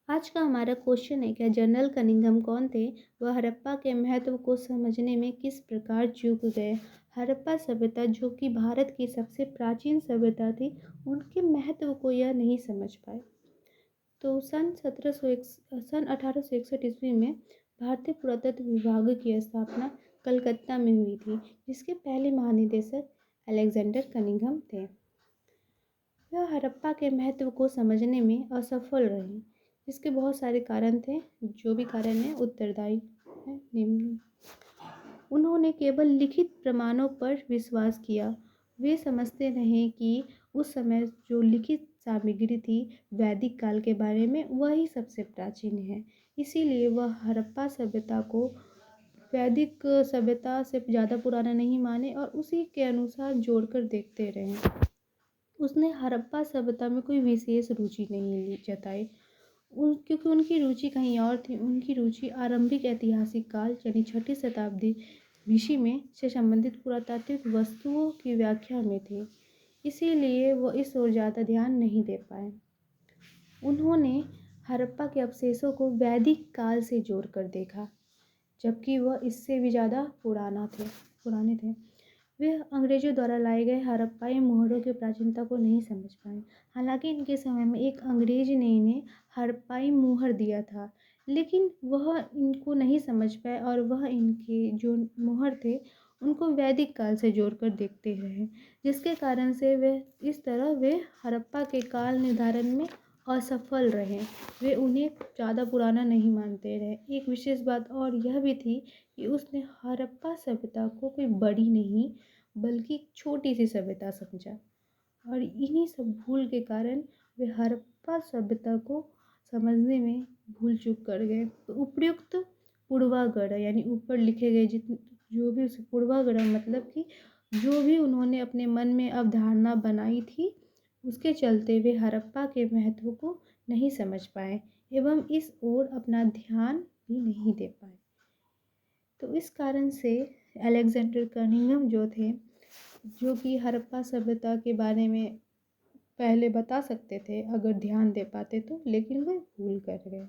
आज का हमारा क्वेश्चन है, क्या जनरल कनिंघम कौन थे? वह हड़प्पा के महत्व को समझने में किस प्रकार चूक गए? हड़प्पा सभ्यता, जो कि भारत की सबसे प्राचीन सभ्यता थी, उनके महत्व को यह नहीं समझ पाए। तो सन 1861 ईस्वी में भारतीय पुरातत्व विभाग की स्थापना कलकत्ता में हुई थी, जिसके पहले महानिदेशक अलेक्जेंडर कनिंघम थे। वह हड़प्पा के महत्व को समझने में असफल रहे। इसके बहुत सारे कारण थे, जो भी कारण है उत्तरदायी है निम्न। उन्होंने केवल लिखित प्रमाणों पर विश्वास किया। वे समझते रहे कि उस समय जो लिखित सामग्री थी वैदिक काल के बारे में, वही सबसे प्राचीन है। इसीलिए वह हड़प्पा सभ्यता को वैदिक सभ्यता से ज़्यादा पुराना नहीं माने और उसी के अनुसार जोड़कर देखते रहे। उसने हड़प्पा सभ्यता में कोई विशेष रुचि नहीं जताई, क्योंकि उनकी रुचि कहीं और थी। उनकी रुचि आरंभिक ऐतिहासिक काल यानी 6ठी शताब्दी BC में से संबंधित पुरातात्विक वस्तुओं की व्याख्या में थी। इसीलिए वो इस ओर ज़्यादा ध्यान नहीं दे पाए। उन्होंने हड़प्पा के अवशेषों को वैदिक काल से जोड़कर देखा, जबकि वह इससे भी ज़्यादा पुराने थे। वे अंग्रेजों द्वारा लाए गए हड़प्पाई मोहरों की प्राचीनता को नहीं समझ पाए। हालांकि इनके समय में एक अंग्रेज ने इन्हें हड़प्पाई मोहर दिया था, लेकिन वह इनको नहीं समझ पाए और वह इनके जो मोहर थे उनको वैदिक काल से जोड़कर देखते रहे, जिसके कारण से वे हड़प्पा के काल निर्धारण में असफल रहे। वे उन्हें ज़्यादा पुराना नहीं मानते रहे। एक विशेष बात और यह भी थी कि उसने हड़प्पा सभ्यता को कोई बड़ी नहीं बल्कि छोटी सी सभ्यता समझा, और इन्हीं सब भूल के कारण वे हड़प्पा सभ्यता को समझने में भूल चूक कर गए। तो उपयुक्त पूर्वाग्रह यानी ऊपर लिखे गए जो भी पूर्वाग्रह मतलब कि जो भी उन्होंने अपने मन में अवधारणा बनाई थी, उसके चलते वे हड़प्पा के महत्व को नहीं समझ पाए एवं इस ओर अपना ध्यान भी नहीं दे पाए। तो इस कारण से अलेक्जेंडर कनिंघम जो थे, जो कि हड़प्पा सभ्यता के बारे में पहले बता सकते थे अगर ध्यान दे पाते तो, लेकिन वे भूल कर गए।